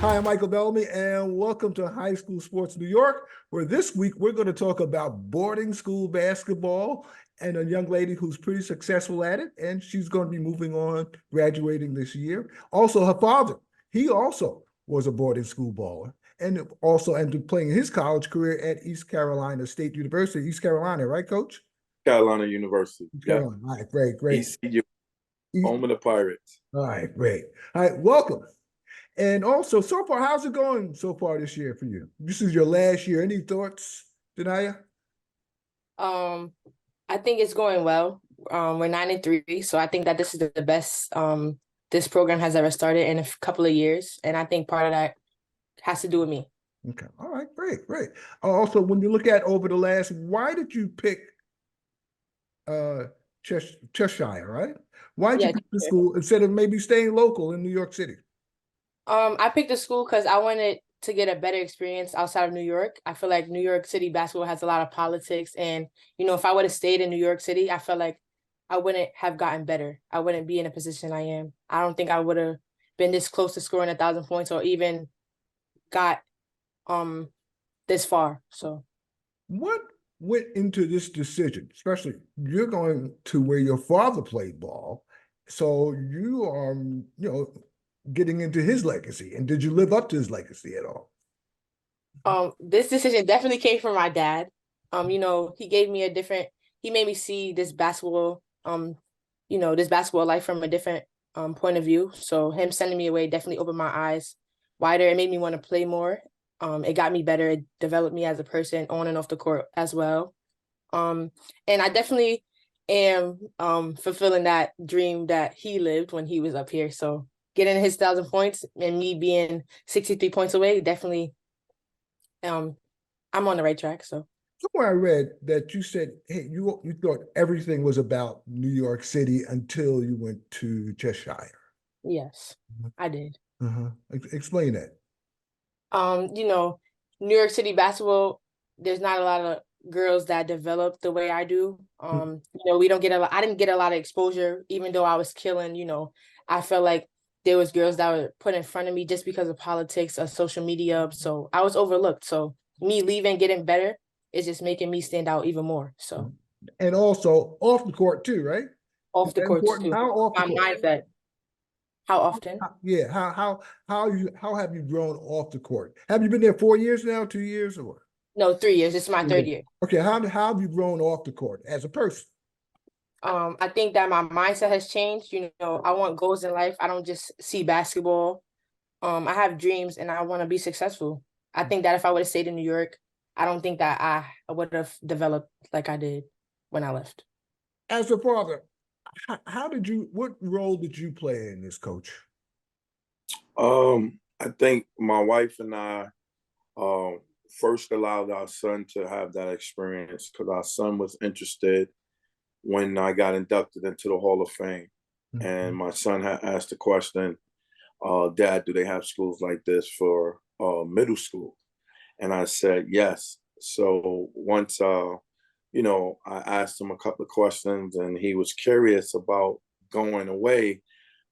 Hi, I'm Micheal Bellamy, and welcome to High School Sports New York, where this week we're going to talk about boarding school basketball and a young lady who's pretty successful at it, and she's going to be moving on, graduating this year. Also, her father, he also was a boarding school baller, and also ended up playing his college career at East Carolina State University, East Carolina, right, Coach? Carolina University. East Yeah. Carolina. All right, great, great. ECU, home of the Pirates. All right, great. All right, welcome. And also, so far, how's it going so far this year for you? This is your last year. Any thoughts, DeNaya? I think it's going well. We're 9-3, so I think that this is the best this program has ever started in a couple of years, and I think part of that has to do with me. Okay, all right, great, great. Also, when you look at over the last, why did you pick Cheshire, right? Why did you pick the school instead of maybe staying local in New York City? I picked the school because I wanted to get a better experience outside of New York. I feel like New York City basketball has a lot of politics, and if I would have stayed in New York City, I feel like I wouldn't have gotten better. I wouldn't be in a position I am. I don't think I would have been this close to scoring 1,000 points or even got this far. So what went into this decision? Especially you're going to where your father played ball, so you are, getting into his legacy. And did you live up to his legacy at all? This decision definitely came from my dad. He gave me he made me see this basketball, this basketball life from a different point of view. So him sending me away definitely opened my eyes wider. It made me want to play more. It got me better. It developed me as a person on and off the court as well. And I definitely am fulfilling that dream that he lived when he was up here. So getting his 1,000 points and me being 63 points away, definitely, I'm on the right track. So somewhere I read that you said, hey, you thought everything was about New York City until you went to Cheshire. Yes, I did. Explain that. New York City basketball, there's not a lot of girls that develop the way I do. We don't get I didn't get a lot of exposure, even though I was killing, I felt like there was girls that were put in front of me just because of politics or social media. So I was overlooked. So me leaving, getting better is just making me stand out even more. So, and also off the court too, right? Off the court too. How off the court? Mindset. How often? Yeah. How have you grown off the court? Have you been there 4 years now, 2 years, or? No, 3 years. This is my third year. Okay. How have you grown off the court as a person? I think that my mindset has changed. I want goals in life. I don't just see basketball. I have dreams and I want to be successful. I think that if I would have stayed in New York, I don't think that I would have developed like I did when I left. As a father, what role did you play in this, Coach? I think my wife and I first allowed our son to have that experience because our son was interested when I got inducted into the Hall of Fame. And my son had asked the question, Dad, do they have schools like this for middle school? And I said, yes. So once, I asked him a couple of questions and he was curious about going away,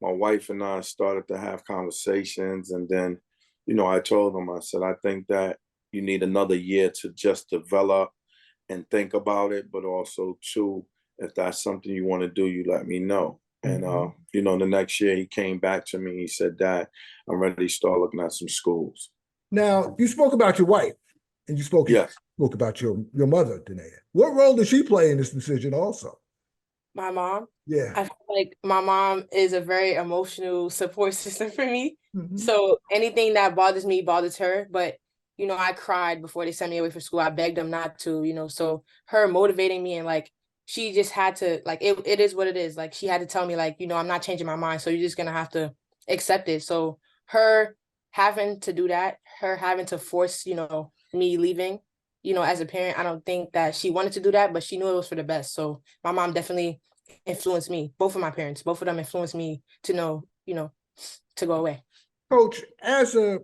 my wife and I started to have conversations. And then, I told him, I said, I think that you need another year to just develop and think about it, but also too, if that's something you want to do, you let me know. And, the next year he came back to me. He said, Dad, I'm ready to start looking at some schools. Now, you spoke about your wife and you spoke about your mother, DeNaya. What role did she play in this decision also? My mom? Yeah. I feel like my mom is a very emotional support system for me. So anything that bothers me bothers her. But, I cried before they sent me away for school. I begged them not to, so her motivating me and she just had to, it is what it is. She had to tell me, I'm not changing my mind. So you're just going to have to accept it. So her having to do that, her having to force, me leaving, as a parent, I don't think that she wanted to do that, but she knew it was for the best. So my mom definitely influenced me. Both of my parents, both of them influenced me to know, to go away. Coach,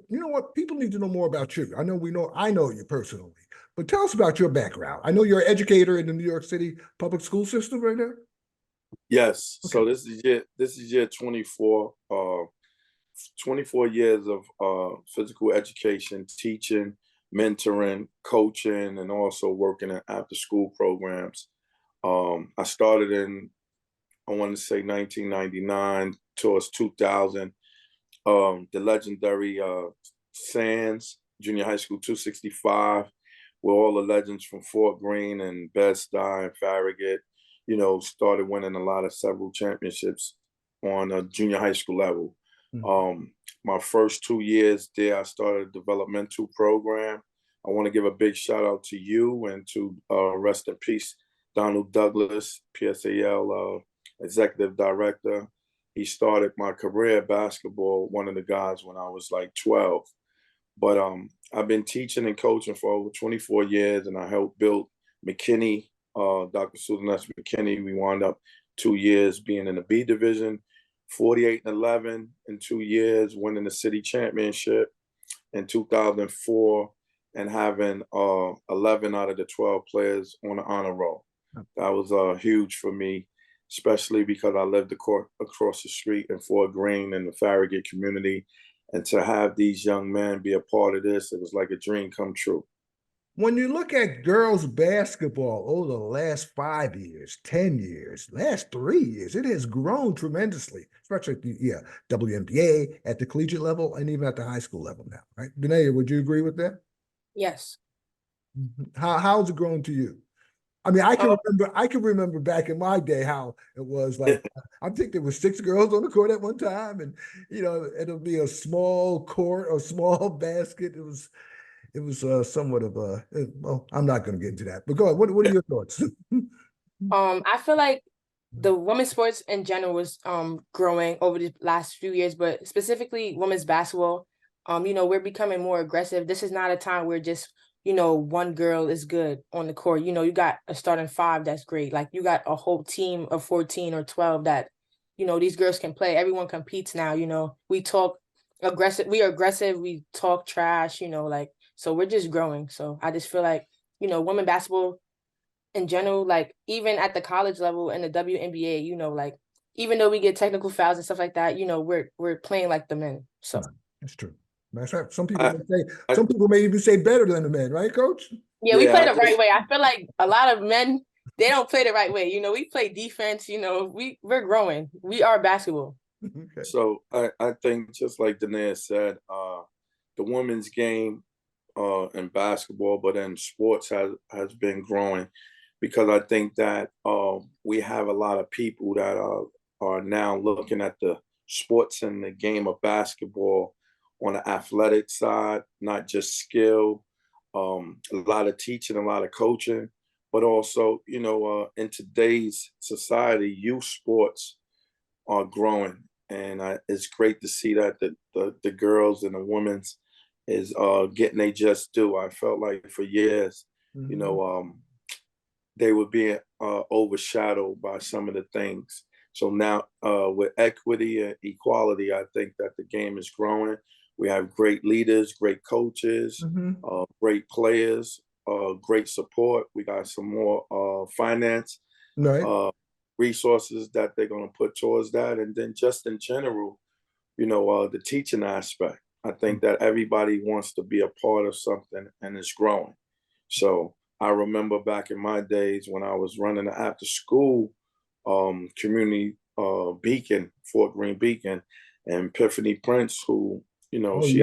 what people need to know more about you. I know you personally, but tell us about your background. I know you're an educator in the New York City public school system right now. Yes. Okay. So this is year 24 24 years of physical education, teaching, mentoring, coaching, and also working in after school programs. I started in, I want to say 1999 towards 2000. The legendary Sands Junior High School 265, where all the legends from Fort Greene and Bed-Stuy and Farragut, you know, started winning a lot of several championships on a junior high school level. My first 2 years there, I started a developmental program. I want to give a big shout out to you and to rest in peace, Donald Douglas, PSAL executive director. He started my career at basketball, one of the guys, when I was like 12. But I've been teaching and coaching for over 24 years, and I helped build McKinney, Dr. Susan S. McKinney. We wound up 2 years being in the B division, 48-11 in 2 years, winning the city championship in 2004, and having 11 out of the 12 players on the honor roll. That was huge for me, especially because I lived across the street in Fort Greene in the Farragut community. And to have these young men be a part of this, it was like a dream come true. When you look at girls basketball over the last 5 years, 10 years, last 3 years, it has grown tremendously, especially at the WNBA, at the collegiate level, and even at the high school level now, right? DeNaya, would you agree with that? Yes. How's it grown to you? I mean, I can remember back in my day how it was like, I think there were 6 girls on the court at one time, and, you know, it'll be a small court or small basket. It was somewhat of a, well, I'm not going to get into that, but go on. What are your thoughts? I feel like the women's sports in general was growing over the last few years, but specifically women's basketball. You know, we're becoming more aggressive. This is not a time where just, you know, one girl is good on the court. You know, you got a starting 5 that's great. Like, you got a whole team of 14 or 12 that, you know, these girls can play. Everyone competes now. You know, we talk aggressive. We are aggressive. We talk trash, you know, like, so we're just growing. So I just feel like, you know, women basketball in general, like even at the college level and the WNBA, you know, like even though we get technical fouls and stuff like that, you know, we're playing like the men. So that's true. That's right. Some I- people may even say better than the men, right, Coach? yeah, we play I the right way. I feel like a lot of men, they don't play the right way. You know, we play defense, you know, we're growing. We are basketball. Okay. So I think just like DeNaya said, the women's game in basketball, but in sports has been growing, because I think that we have a lot of people that are now looking at the sports and the game of basketball on the athletic side, not just skill, a lot of teaching, a lot of coaching, but also, you know, in today's society, youth sports are growing. And it's great to see that the girls and the women's is getting they just due. I felt like for years, you know, they were being overshadowed by some of the things. So now with equity and equality, I think that the game is growing. We have great leaders, great coaches, great players, great support. We got some more finance resources that they're going to put towards that. And then just in general, you know, the teaching aspect. I think that everybody wants to be a part of something, and it's growing. So I remember back in my days when I was running the after school community beacon, Fort Greene Beacon, and Epiphany Prince, who, you know, she's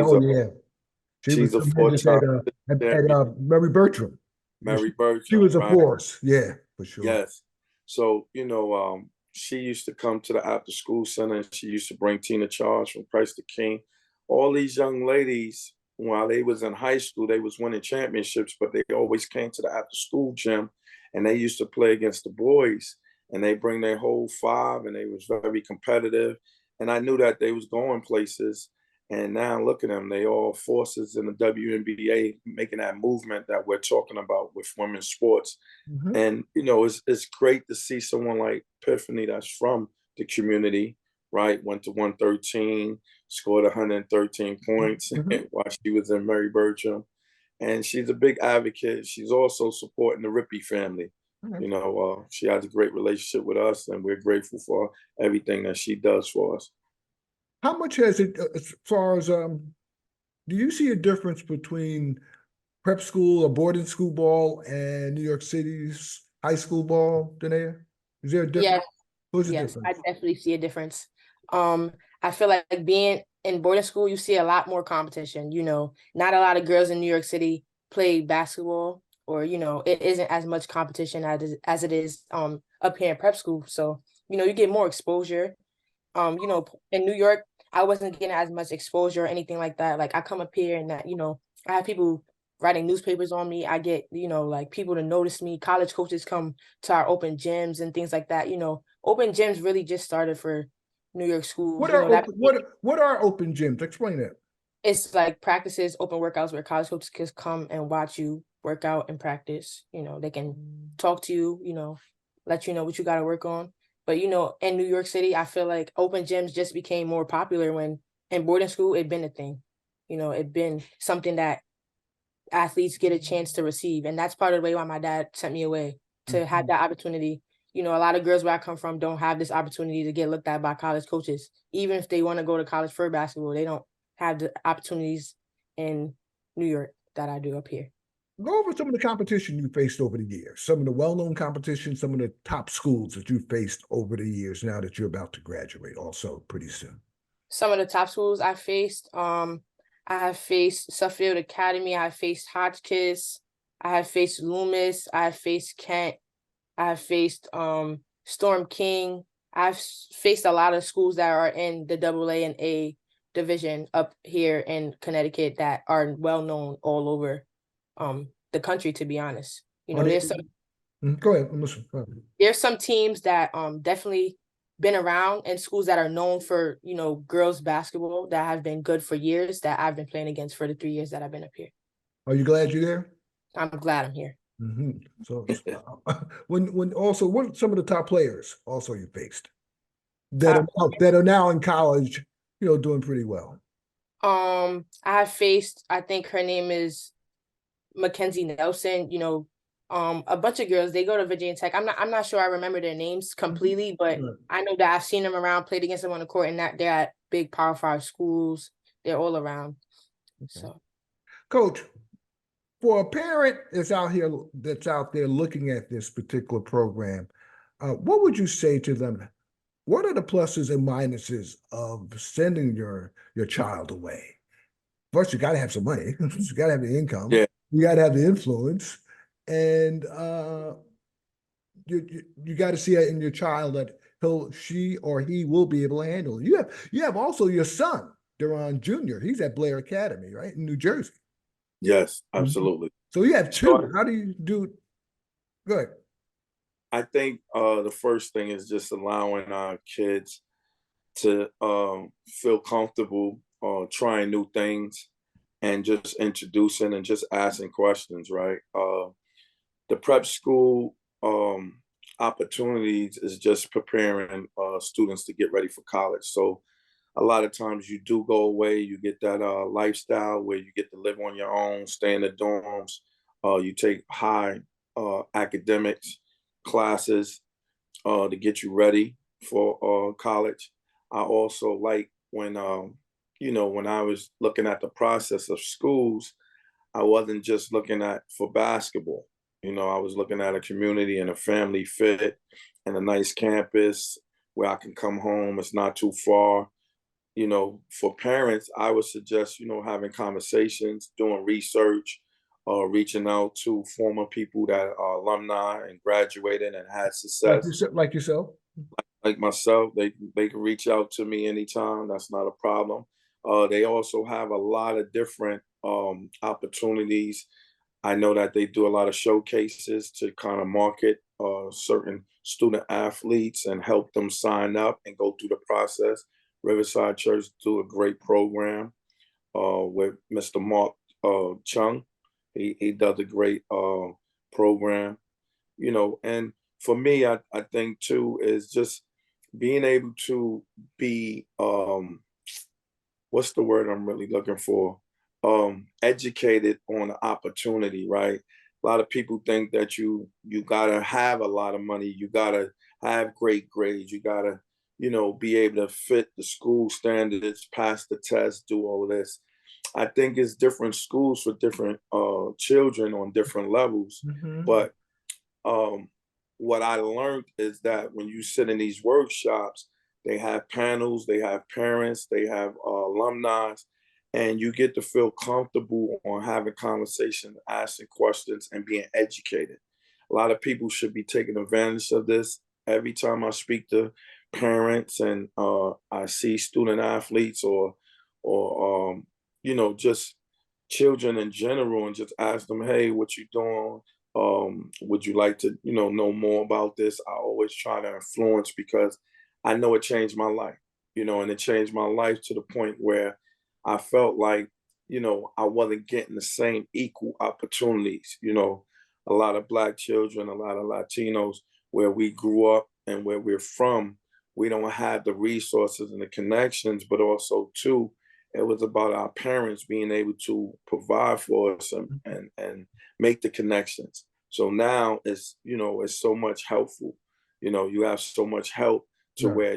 a four-time at Mary Bertram. Mary Bertram. She was a right? force, yeah, for sure. Yes. So, you know, she used to come to the after school center, and she used to bring Tina Charles from Christ the King. All these young ladies, while they was in high school, they was winning championships, but they always came to the after school gym, and they used to play against the boys, and they bring their whole 5, and they was very competitive. And I knew that they was going places. And now look at them, they all forces in the WNBA, making that movement that we're talking about with women's sports. And, you know, it's great to see someone like Epiphany that's from the community, right? Went to 113, scored 113 points while she was in Mary Bertram. And she's a big advocate. She's also supporting the Rippey family. You know, she has a great relationship with us, and we're grateful for everything that she does for us. How much has it, as far as, do you see a difference between prep school or boarding school ball and New York City's high school ball, De'Naya? Is there a Yes, difference? What's the yes, I difference? definitely see a difference. I feel like being in boarding school, you see a lot more competition. Not a lot of girls in New York City play basketball, or it isn't as much competition as it is up here in prep school. So you get more exposure. In New York, I wasn't getting as much exposure or anything like that. Like I come up here and that, I have people writing newspapers on me. I get, like people to notice me. College coaches come to our open gyms and things like that. Open gyms really just started for New York schools. What are That open, what are open gyms? Explain that. it's like practices, open workouts where college coaches can come and watch you work out and practice. They can talk to you, let you know what you got to work on. But in New York City, I feel like open gyms just became more popular when in boarding school it'd been a thing. It'd been something that athletes get a chance to receive. And that's part of the way why my dad sent me away to have that opportunity. A lot of girls where I come from don't have this opportunity to get looked at by college coaches. Even if they want to go to college for basketball, they don't have the opportunities in New York that I do up here. Go over some of the competition you faced over the years, some of the well-known competition, some of the top schools that you faced over the years now that you're about to graduate also pretty soon. Some of the top schools I faced, I have faced Suffield Academy, I have faced Hotchkiss, I have faced Loomis, I have faced Kent, I have faced Storm King. I've faced a lot of schools that are in the AA and A division up here in Connecticut that are well known all over the country, to be honest. Go ahead, I'm listening. Go ahead. There's some teams that definitely been around and schools that are known for, girls basketball that have been good for years that I've been playing against for the 3 years that I've been up here. Are you glad you're there? I'm glad I'm here. So when also, what are some of the top players also you faced that are now in college, doing pretty well? I have faced, I think her name is Mackenzie Nelson, a bunch of girls, they go to Virginia Tech. I'm not sure I remember their names completely, but I know that I've seen them around, played against them on the court, and that they're at big Power 5 schools. They're all around. Okay. So, Coach, for a parent that's out there looking at this particular program, what would you say to them? What are the pluses and minuses of sending your child away? First, you got to have some money. You got to have the income. Yeah. You got to have the influence, and you got to see it in your child that she or he will be able to handle it. You have also your son, Deron Jr. He's at Blair Academy, right, in New Jersey. Yes, absolutely. So you have two. How do you do? Go ahead. I think the first thing is just allowing our kids to feel comfortable trying new things and just introducing and just asking questions, right? The prep school opportunities is just preparing students to get ready for college. So a lot of times you do go away, you get that lifestyle where you get to live on your own, stay in the dorms, you take high academics classes to get you ready for college. I also like when, when I was looking at the process of schools, I wasn't just looking at for basketball. I was looking at a community and a family fit and a nice campus where I can come home. It's not too far. For parents, I would suggest, having conversations, doing research, reaching out to former people that are alumni and graduated and had success. Like yourself? Like myself, they can reach out to me anytime. That's not a problem. They also have a lot of different opportunities. I know that they do a lot of showcases to kind of market certain student athletes and help them sign up and go through the process. Riverside Church do a great program with Mr. Mark Chung. He does a great program, and for me, I think too is just being able to be what's the word I'm really looking for? Educated on the opportunity, right? A lot of people think that you gotta have a lot of money, you gotta have great grades, you gotta be able to fit the school standards, pass the test, do all of this. I think it's different schools for different children on different levels. But what I learned is that when you sit in these workshops, they have panels, they have parents, they have alumni, and you get to feel comfortable on having conversations, asking questions, and being educated. A lot of people should be taking advantage of this. Every time I speak to parents and I see student athletes or just children in general, and just ask them, hey, what you doing? Would you like to, know more about this? I always try to influence because I know it changed my life, and it changed my life to the point where I felt like, I wasn't getting the same equal opportunities. A lot of Black children, a lot of Latinos, where we grew up and where we're from, we don't have the resources and the connections, but also too, it was about our parents being able to provide for us and make the connections. So now it's so much helpful. You have so much help to where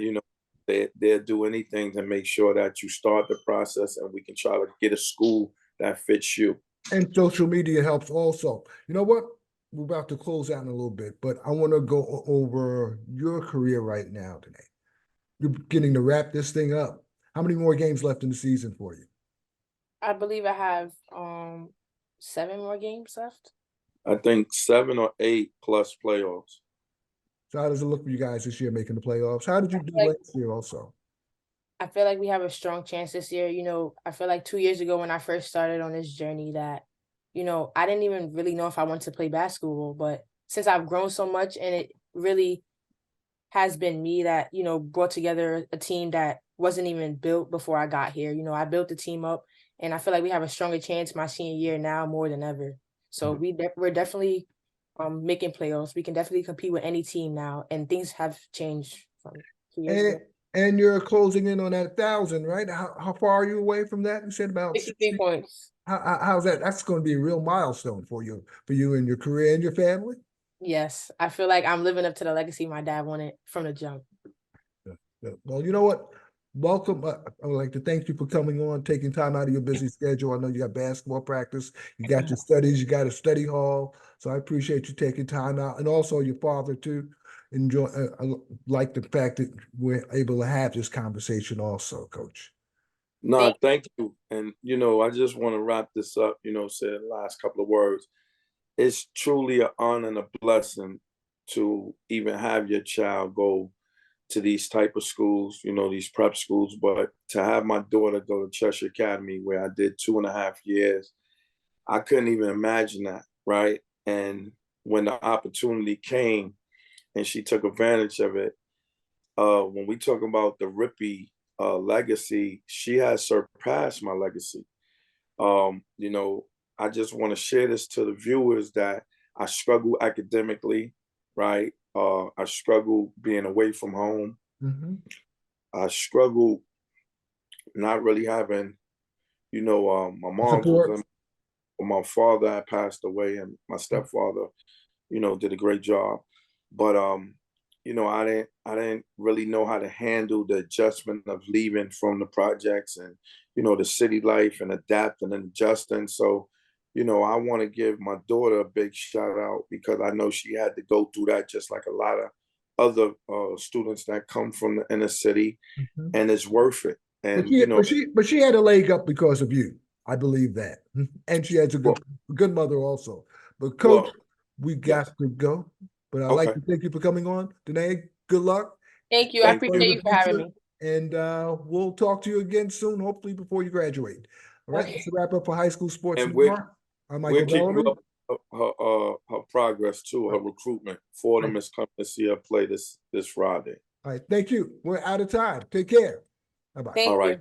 they'll do anything to make sure that you start the process, and we can try to get a school that fits you. And social media helps also. You know what? We're about to close out in a little bit, but I want to go over your career right now today. You're beginning to wrap this thing up. How many more games left in the season for you? I believe I have 7 more games left. I think 7 or 8 plus playoffs. So how does it look for you guys this year making the playoffs? How did you do last year also? I feel like we have a strong chance this year. I feel like 2 years ago when I first started on this journey that, I didn't even really know if I wanted to play basketball. But since I've grown so much, and it really has been me that, brought together a team that wasn't even built before I got here. I built the team up, and I feel like we have a stronger chance my senior year now more than ever. So we're definitely making playoffs. We can definitely compete with any team now, and things have changed from 2 years ago. And you're closing in on that 1,000, right? How far are you away from that? You said about 63 points. How's that? That's going to be a real milestone for you and your career and your family. Yes, I feel like I'm living up to the legacy my dad wanted from the jump. Well, you know what? Welcome. I would like to thank you for coming on, taking time out of your busy schedule. I know you got basketball practice, you got your studies, you got a study hall. So I appreciate you taking time out, and also your father too. Enjoy. I like the fact that we're able to have this conversation also, Coach. No, thank you. And, I just want to wrap this up, say the last couple of words. It's truly an honor and a blessing to even have your child go to these type of schools, these prep schools, but to have my daughter go to Cheshire Academy, where I did 2.5 years, I couldn't even imagine that, right? And when the opportunity came and she took advantage of it, when we talk about the Rippey legacy, she has surpassed my legacy. I just want to share this to the viewers that I struggle academically, right? I struggle being away from home. I struggle not really having, my mom was, my father had passed away, and my stepfather, did a great job. But I didn't really know how to handle the adjustment of leaving from the projects and, the city life, and adapting and adjusting. So, I want to give my daughter a big shout out, because I know she had to go through that just like a lot of other students that come from the inner city, and it's worth it. And but she had a leg up because of you. I believe that, and she has a good mother also. But Coach, we got to go. But I'd like to thank you for coming on, DeNaya. Good luck. Thank you. I appreciate you for having me. And we'll talk to you again soon, hopefully before you graduate. All right, that's a wrap up for High School Sports. And I'm Micheal Bellamy. Her progress too, her recruitment. Fordham is coming to see her play this Friday. All right, thank you. We're out of time. Take care. Bye-bye. All right.